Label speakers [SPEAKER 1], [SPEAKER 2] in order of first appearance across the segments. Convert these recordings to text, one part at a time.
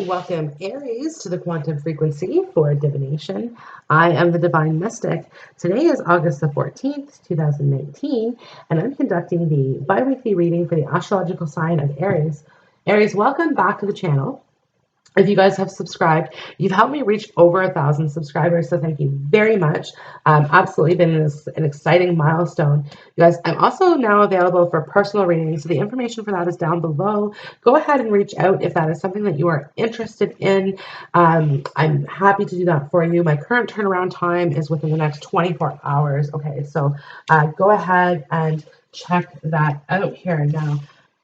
[SPEAKER 1] Welcome, Aries, to the quantum frequency for divination. I am the Divine Mystic. Today is August the 14th, 2019, and I'm conducting the bi-weekly reading for the astrological sign of Aries. Aries, welcome back to the channel. If you guys have subscribed, you've helped me reach over 1,000 subscribers, so thank you very much. Absolutely been an exciting milestone. You guys, I'm also now available for personal readings, so the information for that is down below. Go ahead and reach out if that is something that you are interested in. I'm happy to do that for you. My current turnaround time is within the next 24 hours. Okay, so go ahead and check that out here now.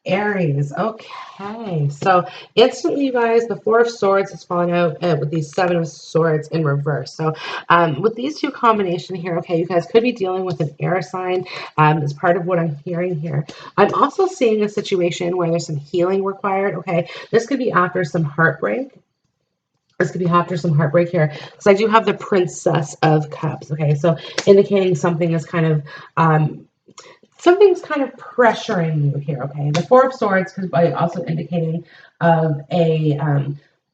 [SPEAKER 1] Aries, okay, so instantly, you guys, the Four of Swords is falling out with these Seven of Swords in reverse. So with these two combination here, okay, you guys could be dealing with an air sign as part of what I'm hearing here. I'm also seeing a situation where there's some healing required, okay? This could be after some heartbreak. This could be after some heartbreak here, because I do have the Princess of Cups, okay? So indicating something is kind of something's kind of pressuring you here, okay? The Four of Swords could be also indicating of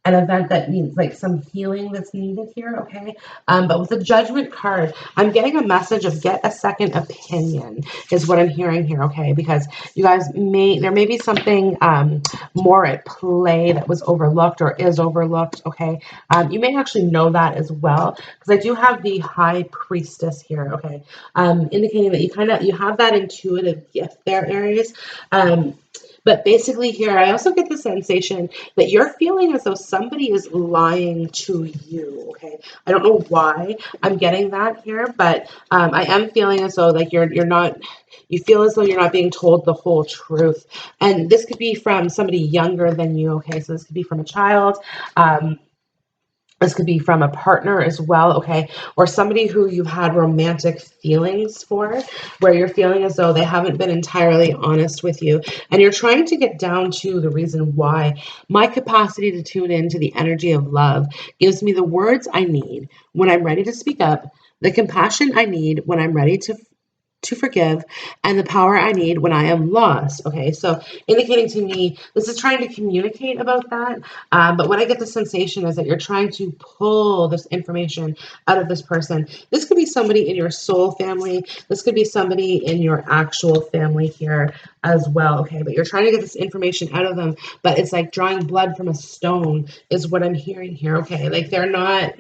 [SPEAKER 1] an event that needs like some healing that's needed here, okay? But with the Judgment card, I'm getting a message of get a second opinion is what I'm hearing here, okay? Because you guys there may be something more at play that was overlooked or is overlooked, okay? You may actually know that as well, because I do have the High Priestess here, okay? Indicating that you have that intuitive gift there, Aries. But basically here, I also get the sensation that you're feeling as though somebody is lying to you, okay? I don't know why I'm getting that here, but I am feeling as though like you feel as though you're not being told the whole truth. And this could be from somebody younger than you, okay? So this could be from a child. This could be from a partner as well, okay? Or somebody who you've had romantic feelings for, where you're feeling as though they haven't been entirely honest with you. And you're trying to get down to the reason why. My capacity to tune into the energy of love gives me the words I need when I'm ready to speak up, the compassion I need when I'm ready to forgive, and the power I need when I am lost. Okay, so indicating to me, this is trying to communicate about that. But what I get the sensation is that you're trying to pull this information out of this person. This could be somebody in your soul family. This could be somebody in your actual family here as well. Okay, but you're trying to get this information out of them, but it's like drawing blood from a stone is what I'm hearing here. Okay, like they're not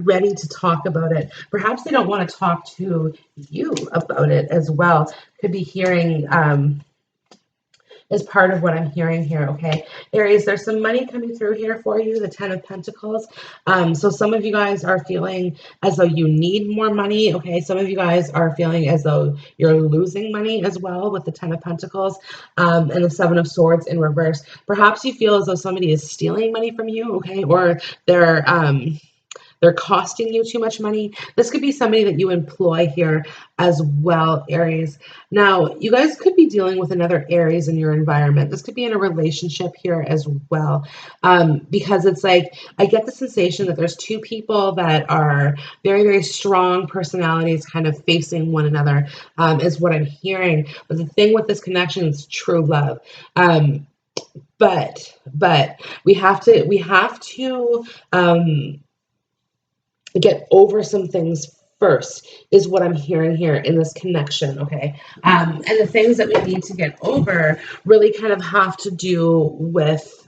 [SPEAKER 1] ready to talk about it. Perhaps they don't want to talk to you about it as well. Could be hearing is part of what I'm hearing here, okay? Aries, there's some money coming through here for you, the Ten of Pentacles. So some of you guys are feeling as though you need more money, okay? Some of you guys are feeling as though you're losing money as well with the Ten of Pentacles and the Seven of Swords in reverse. Perhaps you feel as though somebody is stealing money from you, okay? Or they're costing you too much money. This could be somebody that you employ here as well, Aries. Now, you guys could be dealing with another Aries in your environment. This could be in a relationship here as well, because it's like I get the sensation that there's two people that are very, very strong personalities kind of facing one another, is what I'm hearing. But the thing with this connection is true love. But we have to get over some things first is what I'm hearing here in this connection, okay? And the things that we need to get over really kind of have to do with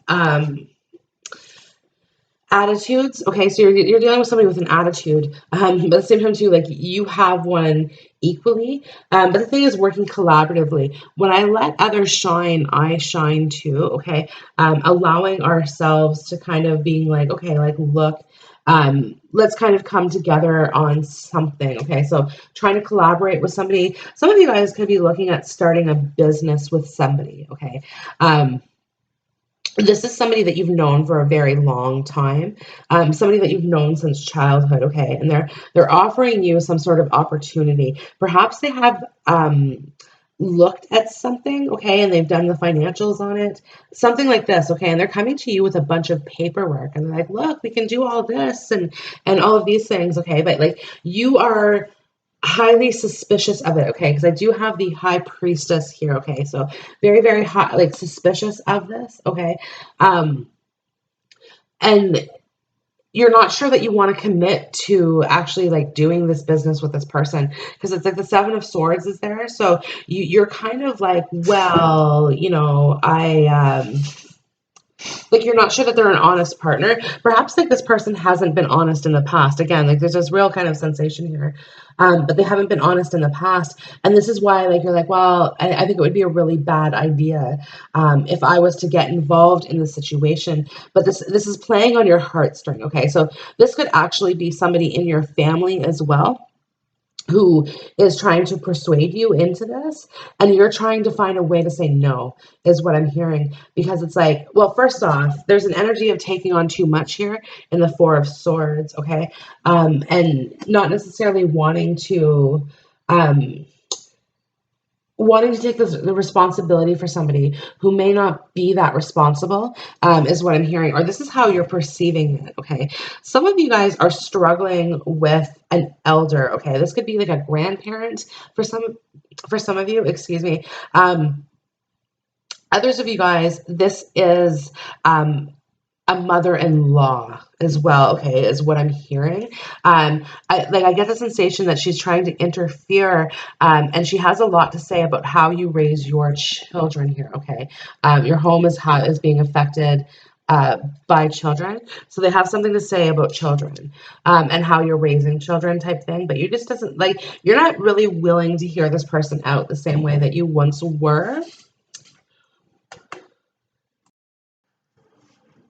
[SPEAKER 1] attitudes, okay? So you're dealing with somebody with an attitude, but at the same time too, like you have one equally, but the thing is working collaboratively. When I let others shine, I shine too, okay? Allowing ourselves to kind of being like, okay, like look, let's kind of come together on something, okay? So trying to collaborate with somebody. Some of you guys could be looking at starting a business with somebody, okay? This is somebody that you've known for a very long time, somebody that you've known since childhood, okay? And they're offering you some sort of opportunity. Perhaps they have looked at something, okay, and they've done the financials on it, something like this, okay, and they're coming to you with a bunch of paperwork, and they're like, look, we can do all this and all of these things, okay, but like you are highly suspicious of it, okay, because I do have the High Priestess here, okay, so very, very high, like suspicious of this, okay, and you're not sure that you want to commit to actually like doing this business with this person, because it's like the Seven of Swords is there. So you're kind of like, well, like you're not sure that they're an honest partner. Perhaps like this person hasn't been honest in the past. Again, like there's this real kind of sensation here, but they haven't been honest in the past, and this is why like you're like, well, I think it would be a really bad idea if I was to get involved in the situation. But this is playing on your heartstring. Okay, so this could actually be somebody in your family as well who is trying to persuade you into this, and you're trying to find a way to say no, is what I'm hearing. Because it's like, well, first off, there's an energy of taking on too much here in the Four of Swords. Okay, and not necessarily um wanting to take the responsibility for somebody who may not be that responsible, is what I'm hearing, or this is how you're perceiving it. Okay, some of you guys are struggling with an elder. Okay, this could be like a grandparent for some of you, excuse me. Others of you guys, this is a mother-in-law as well, okay, is what I'm hearing. I get the sensation that she's trying to interfere, and she has a lot to say about how you raise your children here, okay. Your home is being affected by children, so they have something to say about children, and how you're raising children type thing. But you just doesn't like, you're not really willing to hear this person out the same way that you once were.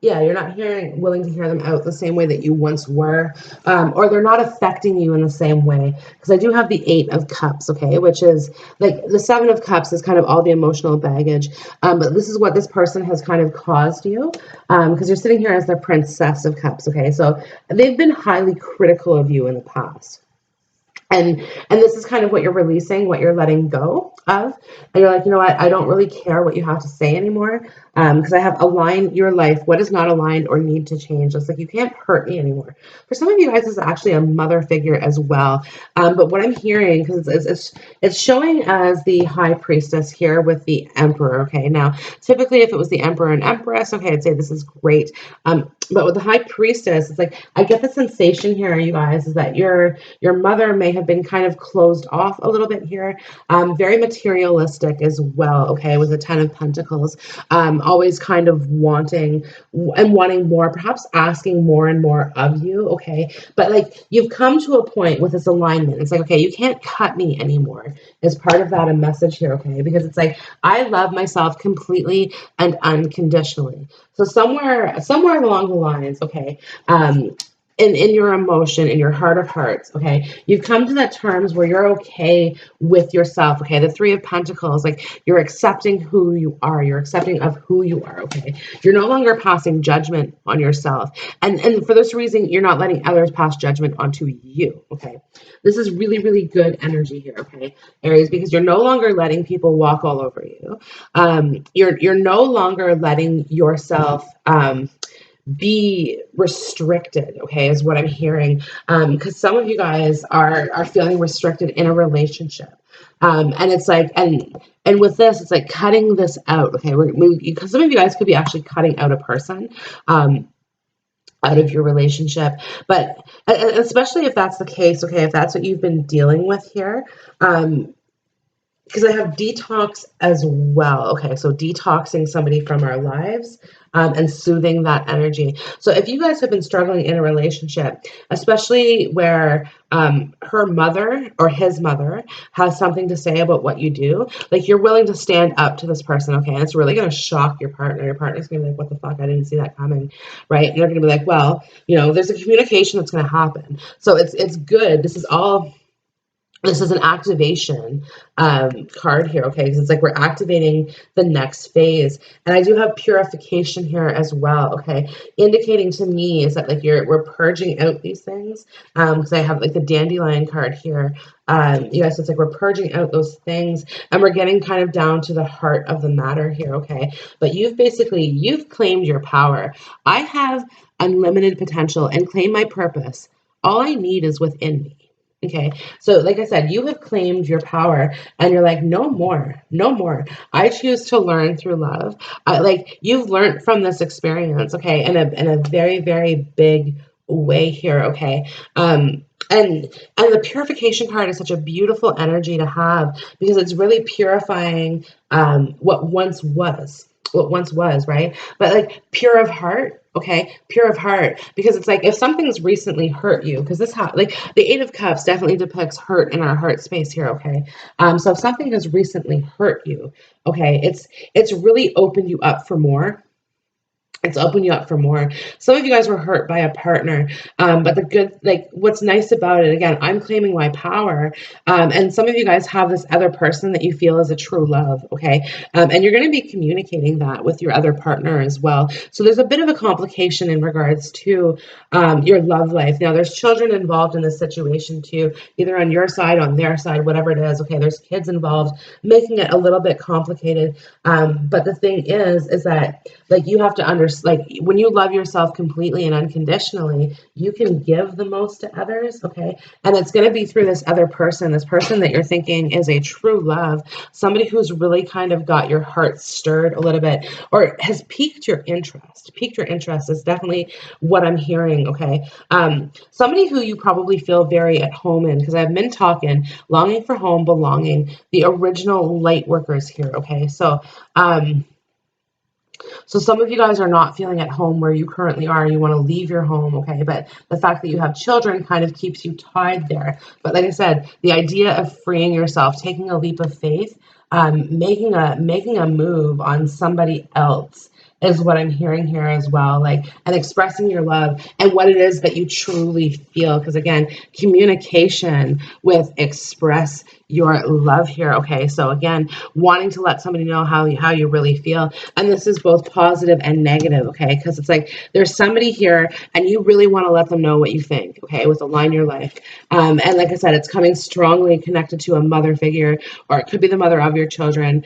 [SPEAKER 1] Yeah, you're not willing to hear them out the same way that you once were, or they're not affecting you in the same way. Because I do have the Eight of Cups, okay, which is like the Seven of Cups is kind of all the emotional baggage, but this is what this person has kind of caused you, because you're sitting here as the Princess of Cups, okay, so they've been highly critical of you in the past. And this is kind of what you're releasing, what you're letting go of, and you're like, you know what, I don't really care what you have to say anymore, because I have aligned your life. What is not aligned or need to change? It's like, you can't hurt me anymore. For some of you guys, this is actually a mother figure as well, but what I'm hearing, because it's showing as the High Priestess here with the Emperor. Okay, now typically if it was the Emperor and Empress, okay, I'd say this is great, but with the High Priestess, it's like I get the sensation here, you guys, is that your mother may have been kind of closed off a little bit here, very materialistic as well, okay, with the Ten of Pentacles, always kind of wanting more, perhaps asking more and more of you, okay, but like you've come to a point with this alignment. It's like, okay, you can't cut me anymore, is part of that a message here, okay, because it's like, I love myself completely and unconditionally. So somewhere along the lines, okay, in your emotion, in your heart of hearts, okay, you've come to that terms where you're okay with yourself, okay. The Three of Pentacles, like you're accepting who you are, you're accepting of who you are, okay. You're no longer passing judgment on yourself, and for this reason, you're not letting others pass judgment onto you, okay. This is really, really good energy here, okay, Aries, because you're no longer letting people walk all over you. You're no longer letting yourself be restricted, okay, is what I'm hearing, because some of you guys are feeling restricted in a relationship, and it's like, and with this, it's like cutting this out, okay, because some of you guys could be actually cutting out a person, out of your relationship, but especially if that's the case, okay, if that's what you've been dealing with here, because I have detox as well. Okay, so detoxing somebody from our lives, and soothing that energy. So if you guys have been struggling in a relationship, especially where her mother or his mother has something to say about what you do, like you're willing to stand up to this person, okay, and it's really going to shock your partner. Your partner's going to be like, what the fuck? I didn't see that coming, right? And they're going to be like, well, there's a communication that's going to happen. So it's good. This is an activation card here, okay? Because it's like we're activating the next phase. And I do have purification here as well, okay? Indicating to me is that like we're purging out these things. Because I have like the dandelion card here. You guys, so it's like we're purging out those things, and we're getting kind of down to the heart of the matter here, okay? But you've claimed your power. I have unlimited potential and claim my purpose. All I need is within me. Okay, so like I said, you have claimed your power and you're like, no more, no more. I choose to learn through love. Like you've learned from this experience, okay, in a very, very big way here, okay. And the purification card is such a beautiful energy to have because it's really purifying what once was, right? But like pure of heart, okay, pure of heart, because it's like if something's recently hurt you, because this like the Eight of Cups definitely depicts hurt in our heart space here, okay. So if something has recently hurt you, okay, it's really opened you up for more. It's opened you up for more. Some of you guys were hurt by a partner, but the good, like, what's nice about it, again, I'm claiming my power, and some of you guys have this other person that you feel is a true love, okay? And you're going to be communicating that with your other partner as well. So there's a bit of a complication in regards to your love life. Now, there's children involved in this situation too, either on your side, on their side, whatever it is, okay? There's kids involved, making it a little bit complicated. But the thing is that like you have to understand, like when you love yourself completely and unconditionally, you can give the most to others, okay? And it's going to be through this person that you're thinking is a true love, somebody who's really kind of got your heart stirred a little bit or has piqued your interest. Piqued your interest is definitely what I'm hearing, okay? Somebody who you probably feel very at home in, because I've been talking, longing for home, belonging, the original light workers here, okay? So some of you guys are not feeling at home where you currently are. You want to leave your home, okay? But the fact that you have children kind of keeps you tied there. But like I said, the idea of freeing yourself, taking a leap of faith, making a move on somebody else is what I'm hearing here as well. Like, and expressing your love and what it is that you truly feel. Because again, communication with express your love here. Okay, so again, wanting to let somebody know how you really feel, and this is both positive and negative. Okay, because it's like there's somebody here, and you really want to let them know what you think. Okay, with Align Your Life, and like I said, it's coming strongly connected to a mother figure, or it could be the mother of your children,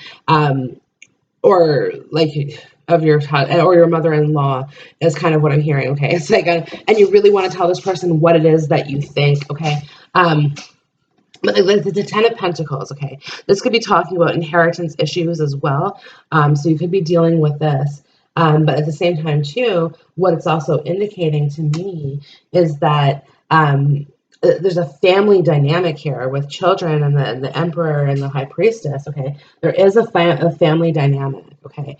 [SPEAKER 1] or like of your or your mother-in-law is kind of what I'm hearing. Okay, it's like and you really want to tell this person what it is that you think. Okay. But like the Ten of Pentacles, okay, this could be talking about inheritance issues as well. So you could be dealing with this. But at the same time, too, what it's also indicating to me is that there's a family dynamic here with children and the Emperor and the High Priestess, okay? There is a family dynamic, okay,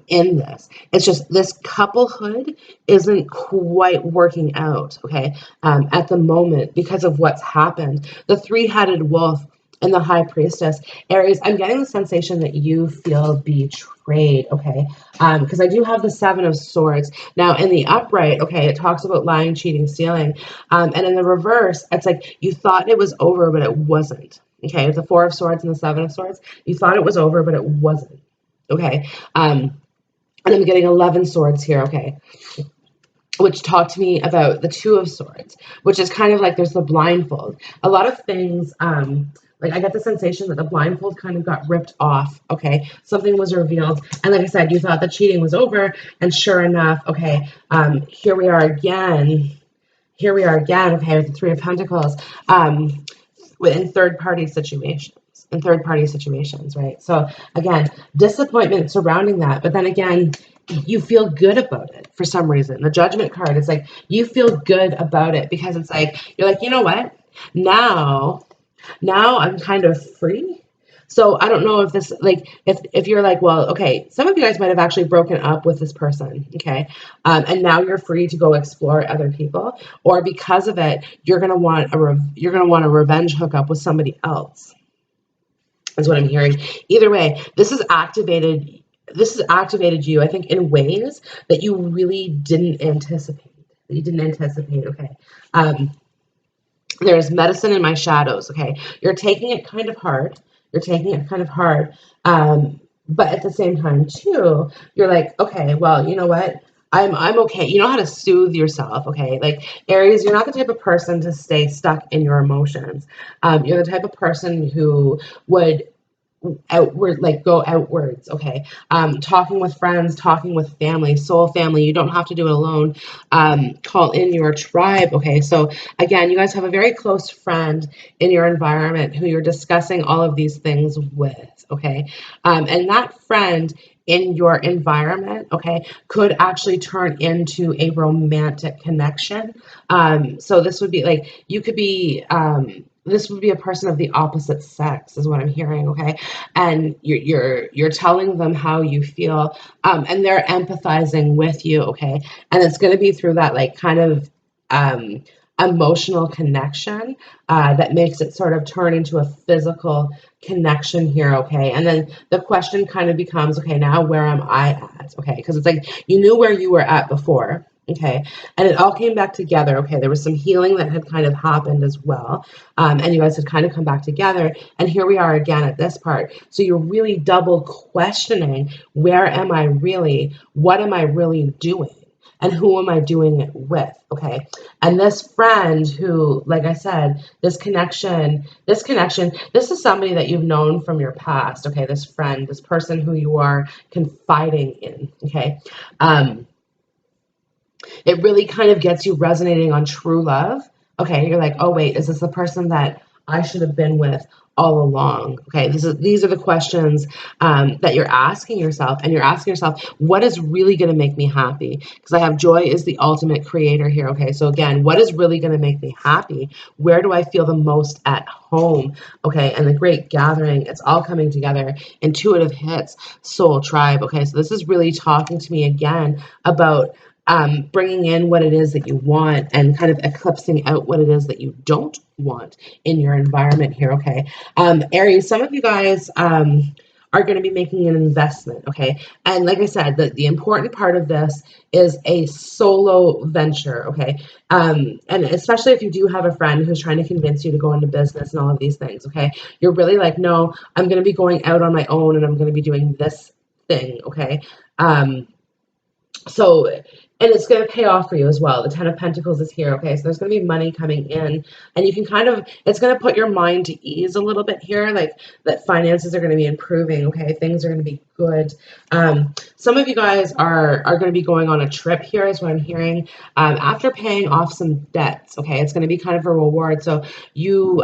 [SPEAKER 1] in this. It's just this couplehood isn't quite working out, okay, at the moment because of what's happened. The three-headed wolf and the High Priestess, Aries, I'm getting the sensation that you feel betrayed, okay? Because I do have the Seven of Swords. Now, in the upright, okay, it talks about lying, cheating, stealing. And in the reverse, it's like you thought it was over, but it wasn't. Okay, the Four of Swords and the Seven of Swords, you thought it was over, but it wasn't. Okay. And I'm getting 11 swords here, okay, which talk to me about the Two of Swords, which is kind of like there's the blindfold. A lot of things, like I get the sensation that the blindfold kind of got ripped off, okay? Something was revealed. And like I said, you thought the cheating was over, and sure enough, okay, here we are again. Here we are again, okay, with the Three of Pentacles, in third-party situations. In third-party situations, right? So again, disappointment surrounding that, but then again, you feel good about it for some reason. The Judgment card is like you feel good about it because it's like you're like, you know what? Now I'm kind of free. So I don't know if this like if you're like, well, okay, some of you guys might have actually broken up with this person, okay, and now you're free to go explore other people, or because of it, you're gonna want a revenge hookup with somebody else. Is what I'm hearing. Either way, this has activated you, I think, in ways that you really didn't anticipate. Okay. There's medicine in my shadows. Okay. You're taking it kind of hard. But at the same time, too, you're like, okay, well, you know what? I'm okay. You know how to soothe yourself, okay? Like Aries, you're not the type of person to stay stuck in your emotions. You're the type of person who would outward, like go outwards, okay? Talking with friends, talking with family, soul family. You don't have to do it alone. Call in your tribe, okay? So again, you guys have a very close friend in your environment who you're discussing all of these things with, okay? And that friend in your environment, okay, could actually turn into a romantic connection. So this would be like, you could be, this would be a person of the opposite sex, is what I'm hearing, okay? And you're telling them how you feel, and they're empathizing with you, okay? And it's going to be through that like kind of um, emotional connection that makes it sort of turn into a physical connection here, okay? And then the question kind of becomes, okay, now where am I at? Okay, because it's like you knew where you were at before. Okay, and it all came back together. Okay, there was some healing that had kind of happened as well, and you guys had kind of come back together. And here we are again at this part. So you're really double questioning, where am I really? What am I really doing? And who am I doing it with? Okay. And this friend who, like I said, this connection, this is somebody that you've known from your past. Okay. This friend, this person who you are confiding in. Okay. It really kind of gets you resonating on true love. Okay, you're like, oh wait, is this the person that I should have been with all along? Okay, these are the questions that you're asking yourself, and you're asking yourself, what is really going to make me happy? Because I have joy is the ultimate creator here. Okay, so again, what is really going to make me happy? Where do I feel the most at home? Okay, and the great gathering, it's all coming together. Intuitive hits, soul tribe. Okay, so this is really talking to me again about bringing in what it is that you want and kind of eclipsing out what it is that you don't want in your environment here, okay? Aries, some of you guys are going to be making an investment, okay? And like I said, the important part of this is a solo venture, okay? And especially if you do have a friend who's trying to convince you to go into business and all of these things, okay? You're really like, no, I'm going to be going out on my own and I'm going to be doing this thing, okay? So, and it's going to pay off for you as well. The Ten of Pentacles is here. Okay. So there's going to be money coming in, and you can kind of, it's going to put your mind to ease a little bit here. Like that finances are going to be improving. Okay. Things are going to be good. Some of you guys are going to be going on a trip here is what I'm hearing. After paying off some debts. Okay. It's going to be kind of a reward. So you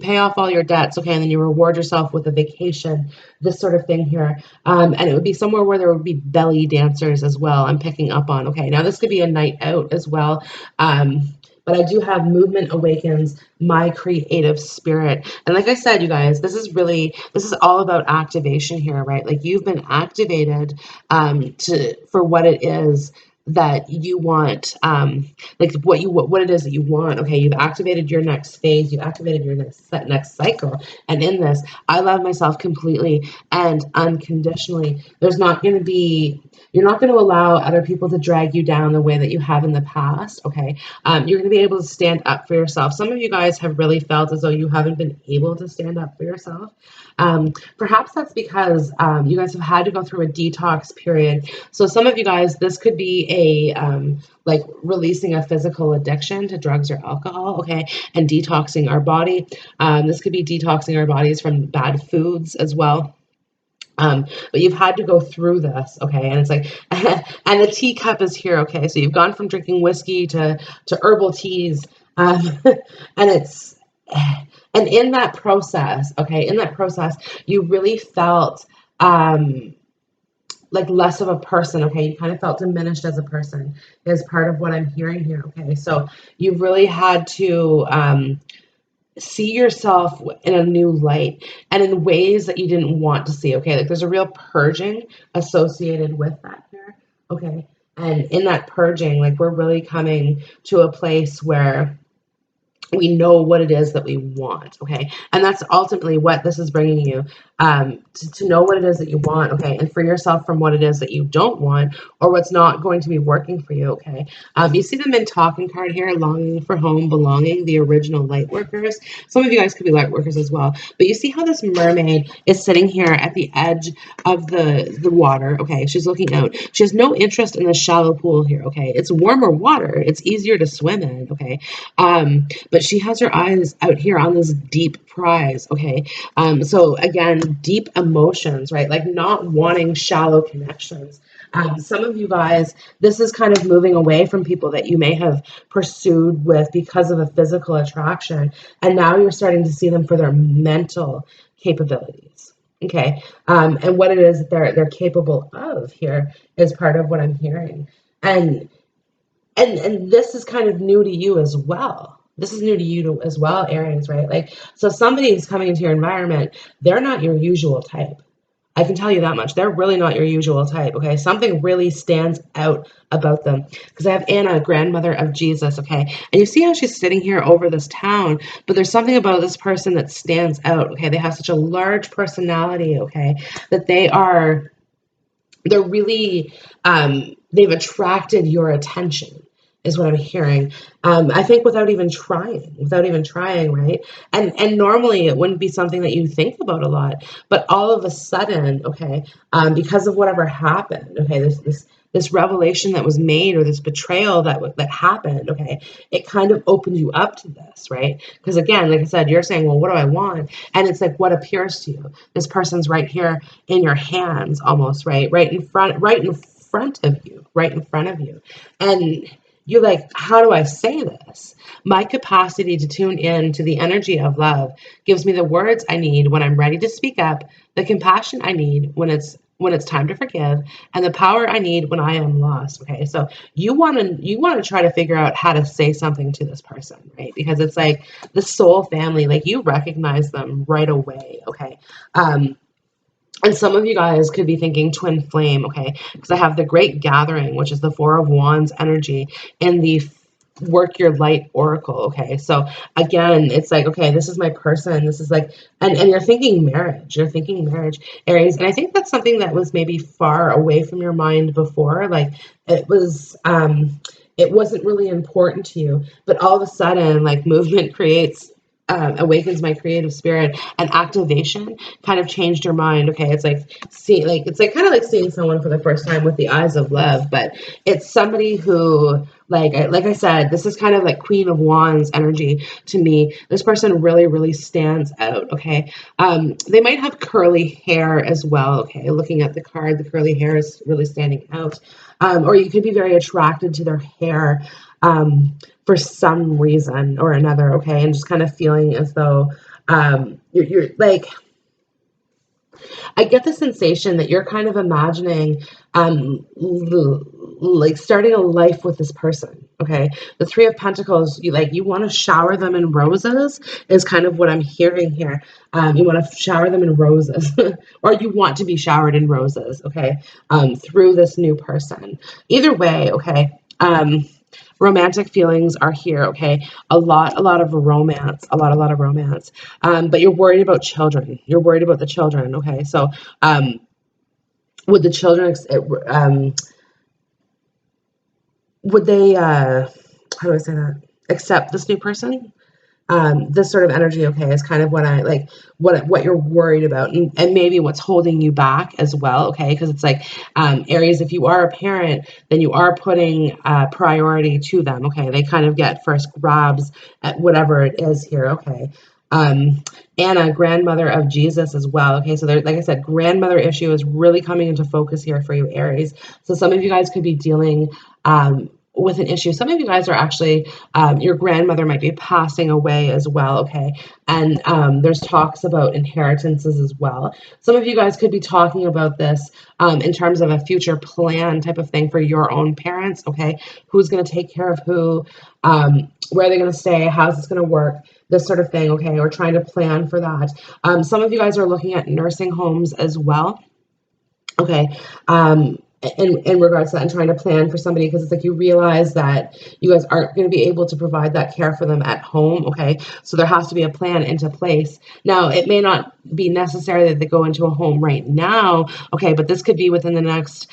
[SPEAKER 1] pay off all your debts. Okay. And then you reward yourself with a vacation, this sort of thing here. And it would be somewhere where there would be belly dancers as well. I'm picking up on, okay, now this could be a night out as well. But I do have movement awakens my creative spirit. And like I said, you guys, this is all about activation here, right? Like you've been activated for what it is that you want, like what it is that you want. Okay, you've activated your next phase, you've activated your next cycle. And in this, I love myself completely and unconditionally. There's not going to be, you're not going to allow other people to drag you down the way that you have in the past. Okay, you're going to be able to stand up for yourself. Some of you guys have really felt as though you haven't been able to stand up for yourself. Perhaps that's because you guys have had to go through a detox period. So some of you guys, this could be like releasing a physical addiction to drugs or alcohol, okay, and detoxing our body. This could be detoxing our bodies from bad foods as well. But you've had to go through this, okay? And it's like, and the teacup is here, okay? So you've gone from drinking whiskey to herbal teas, and it's, and in that process, okay, in that process, you really felt like less of a person, okay? You kind of felt diminished as a person is part of what I'm hearing here, okay? So you've really had to see yourself in a new light and in ways that you didn't want to see, okay? Like there's a real purging associated with that here, okay? And in that purging, like we're really coming to a place where we know what it is that we want, okay? And that's ultimately what this is bringing you, to know what it is that you want, okay? And free yourself from what it is that you don't want or what's not going to be working for you, okay? You see the men talking card here, longing for home, belonging, the original light workers. Some of you guys could be light workers as well. But you see how this mermaid is sitting here at the edge of the water, okay? She's looking out. She has no interest in the shallow pool here, okay? It's warmer water. It's easier to swim in, okay? But but she has her eyes out here on this deep prize, okay? So again, deep emotions, right? Like not wanting shallow connections. Some of you guys, this is kind of moving away from people that you may have pursued with because of a physical attraction, and now you're starting to see them for their mental capabilities. Okay, and what it is that they're capable of here is part of what I'm hearing, and and this is kind of new to you as well. This is new to you as well, Aries, right? Like, so somebody is coming into your environment, they're not your usual type. I can tell you that much. They're really not your usual type, okay? Something really stands out about them. Because I have Anna, grandmother of Jesus, okay? And you see how she's sitting here over this town, but there's something about this person that stands out, okay? They have such a large personality, okay? That they're really, they've attracted your attention is what I'm hearing. I think without even trying, right? And normally it wouldn't be something that you think about a lot, but all of a sudden, okay, because of whatever happened, okay, this revelation that was made, or this betrayal that happened, okay, it kind of opened you up to this, right? Because again, like I said, you're saying, well, what do I want? And it's like, what appears to you? This person's right here in your hands, almost, right in front, right in front of you, and you're like, how do I say this? My capacity to tune in to the energy of love gives me the words I need when I'm ready to speak up, the compassion I need when it's time to forgive, and the power I need when I am lost. Okay, so you want to try to figure out how to say something to this person, right? Because it's like the soul family, like you recognize them right away. Okay. And some of you guys could be thinking twin flame, okay? Because I have the Great Gathering, which is the Four of Wands energy, and the Work Your Light Oracle, okay? So again, it's like, okay, this is my person. This is like, and you're thinking marriage. You're thinking marriage, Aries. And I think that's something that was maybe far away from your mind before. Like it wasn't really important to you, but all of a sudden, like movement creates awakens my creative spirit, and activation kind of changed your mind. Okay, it's like it's like kind of like seeing someone for the first time with the eyes of love, but it's somebody who, like I said, this is kind of like Queen of Wands energy to me. This person really, really stands out. Okay, they might have curly hair as well. Okay, looking at the card, the curly hair is really standing out. Or you could be very attracted to their hair. For some reason or another, okay, and just kind of feeling as though you're like, I get the sensation that you're kind of imagining like starting a life with this person. Okay, the Three of Pentacles, you want to shower them in roses is kind of what I'm hearing here. You want to shower them in roses, or you want to be showered in roses, okay, through this new person. Either way, okay. Romantic feelings are here, okay? A lot of romance, a lot of romance. But you're worried about children. You're worried about the children, okay? So, would the children, would they, how do I say that? Accept this new person? This sort of energy, okay, is kind of what I like, what you're worried about, and maybe what's holding you back as well, okay? Because it's like, Aries, if you are a parent, then you are putting priority to them, okay? They kind of get first grabs at whatever it is here, okay? Anna, grandmother of Jesus as well, okay? So there, like I said, grandmother issue is really coming into focus here for you, Aries. So some of you guys could be dealing with an issue. Some of you guys are actually, your grandmother might be passing away as well, okay? And there's talks about inheritances as well. Some of you guys could be talking about this in terms of a future plan type of thing for your own parents, okay? Who's going to take care of who, where they're going to stay, how's this going to work, this sort of thing, okay? Or trying to plan for that. Some of you guys are looking at nursing homes as well, okay? In regards to that, and trying to plan for somebody, because it's like you realize that you guys aren't going to be able to provide that care for them at home, okay? So there has to be a plan into place. Now, it may not be necessary that they go into a home right now, okay, but this could be within the next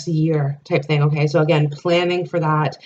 [SPEAKER 1] year type thing, okay? So again, planning for that,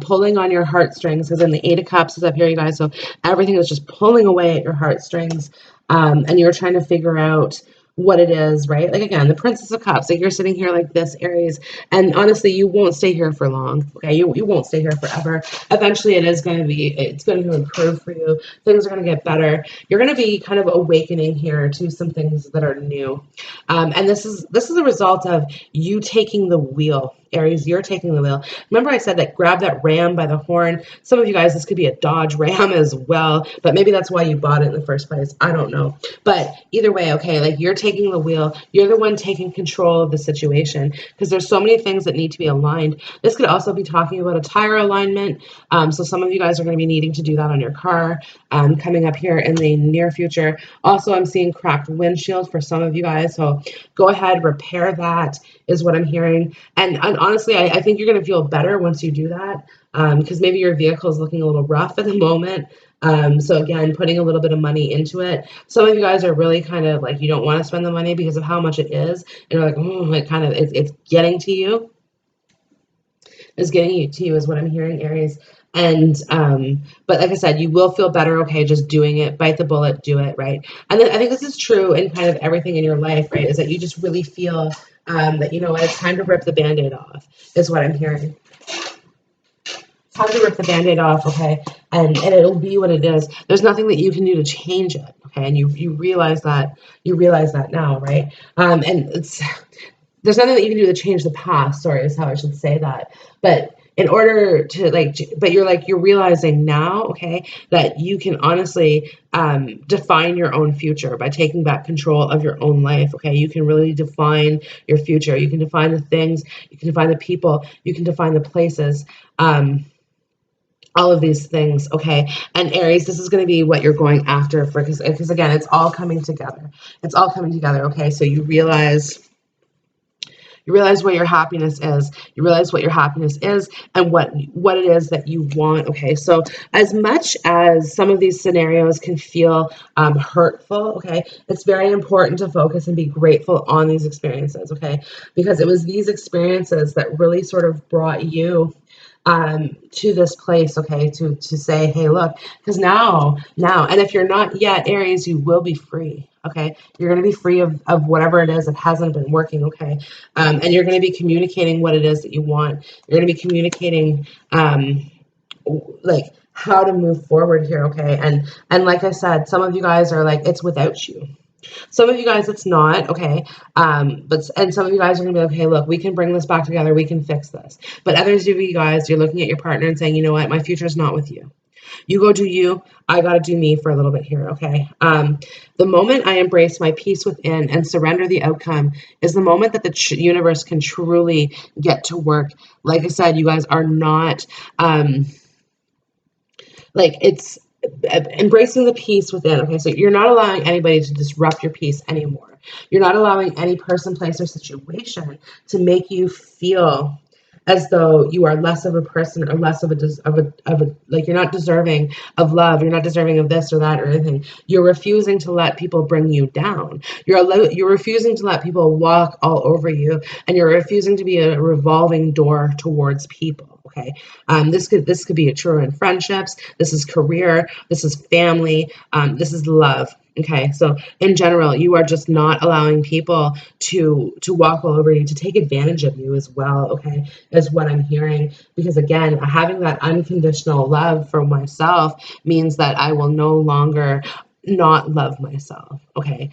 [SPEAKER 1] pulling on your heartstrings, because then the Eight of Cups is up here, you guys, so everything is just pulling away at your heartstrings, and you're trying to figure out what it is, right? Like again, the Princess of Cups, like you're sitting here like this, Aries, and honestly, you won't stay here for long, okay? You won't stay here forever. Eventually, it's going to improve for you. Things are going to get better. You're going to be kind of awakening here to some things that are new. And this is a result of you taking the wheel. Aries, you're taking the wheel. Remember I said that grab that ram by the horn. Some of you guys, this could be a Dodge Ram as well, but maybe that's why you bought it in the first place. I don't know. But either way, okay, like you're taking the wheel. You're the one taking control of the situation because there's so many things that need to be aligned. This could also be talking about a tire alignment. So some of you guys are going to be needing to do that on your car coming up here in the near future. Also, I'm seeing cracked windshield for some of you guys. So go ahead, repair that is what I'm hearing. And honestly, I think you're going to feel better once you do that because maybe your vehicle is looking a little rough at the moment. So again, putting a little bit of money into it. Some of you guys are really kind of like, you don't want to spend the money because of how much it is. And you're like, it's getting to you. It's getting you to you is what I'm hearing, Aries. And but like I said, you will feel better, okay, just doing it, bite the bullet, do it, right? And then I think this is true in kind of everything in your life, right? Is that you just really feel that, you know what, it's time to rip the Band-Aid off, is what I'm hearing. Time to rip the Band-Aid off, okay? And it'll be what it is. There's nothing that you can do to change it, okay? And you realize that now, right? And there's nothing that you can do to change the past. Sorry, is how I should say that. But in order to you're realizing now, okay, that you can honestly define your own future by taking back control of your own life. Okay, you can really define your future. You can define the things. You can define the people. You can define the places. All of these things, okay? And Aries, this is going to be what you're going after for, because again, it's all coming together. It's all coming together, okay? So you realize what your happiness is. You realize what your happiness is and what it is that you want. Okay, so as much as some of these scenarios can feel hurtful, okay, it's very important to focus and be grateful on these experiences, okay, because it was these experiences that really sort of brought you to this place, okay, to say, hey, look, because now, and if you're not yet Aries, you will be free, okay? You're going to be free of whatever it is that hasn't been working, okay? And you're going to be communicating what it is that you want. You're going to be communicating, like, how to move forward here, okay? And like I said, some of you guys are like, it's without you. Some of you guys, it's not, okay? And some of you guys are going to be like, okay, look, we can bring this back together. We can fix this. But others of you guys, you're looking at your partner and saying, you know what? My future is not with you. You go do you. I got to do me for a little bit here, okay? The moment I embrace my peace within and surrender the outcome is the moment that the universe can truly get to work. Like I said, you guys are not, it's embracing the peace within. Okay, so you're not allowing anybody to disrupt your peace anymore. You're not allowing any person, place, or situation to make you feel as though you are less of a person or less of a like you're not deserving of love. You're not deserving of this or that or anything. You're refusing to let people bring you down. You're refusing to let people walk all over you, and you're refusing to be a revolving door towards people. Okay, this could be true in friendships. This is career. This is family. This is love. Okay, so in general, you are just not allowing people to walk all over you, to take advantage of you as well. Okay, is what I'm hearing. Because again, having that unconditional love for myself means that I will no longer not love myself. Okay.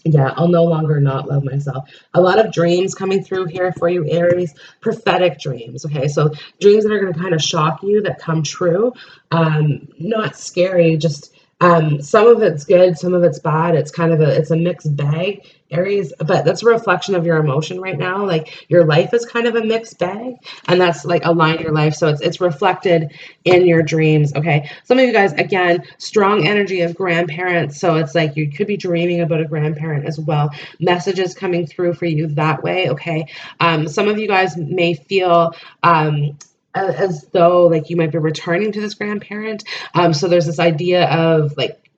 [SPEAKER 1] Yeah, I'll no longer not love myself. A lot of dreams coming through here for you, Aries, prophetic dreams. Okay, so dreams that are going to kind of shock you that come true. Not scary, just some of it's good, some of it's bad. It's kind of it's a mixed bag, Aries, but that's a reflection of your emotion right now. Like your life is kind of a mixed bag, and that's like align your life. So it's reflected in your dreams. Okay. Some of you guys, again, strong energy of grandparents. So it's like you could be dreaming about a grandparent as well. Messages coming through for you that way. Okay. Some of you guys may feel as though like you might be returning to this grandparent. So there's this idea of like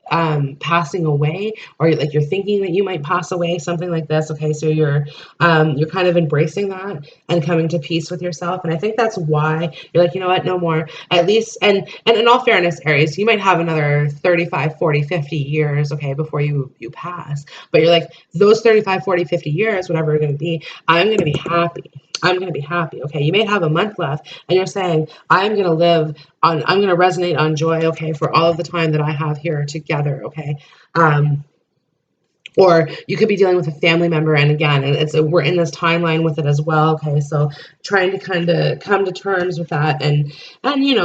[SPEAKER 1] passing away, or like you're thinking that you might pass away, something like this. Okay, so you're kind of embracing that and coming to peace with yourself. And I think that's why you're like, you know what, no more. At least, and in all fairness, Aries, you might have another 35, 40, 50 years, okay, before you pass. But you're like, those 35, 40, 50 years, whatever they're going to be, I'm going to be happy. I'm going to be happy. Okay, you may have a month left, and you're saying, I'm going to live on, I'm going to resonate on joy, okay, for all of the time that I have here together, okay. Or you could be dealing with a family member, and again, we're in this timeline with it as well. Okay, so trying to kind of come to terms with that, and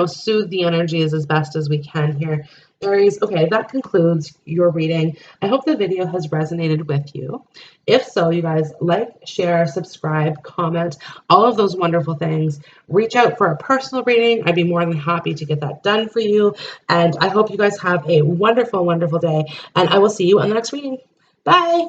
[SPEAKER 1] soothe the energies as best as we can here, Aries. Okay, that concludes your reading. I hope the video has resonated with you. If so, you guys, like, share, subscribe, comment, all of those wonderful things. Reach out for a personal reading. I'd be more than happy to get that done for you. And I hope you guys have a wonderful, wonderful day, and I will see you on the next reading. Bye.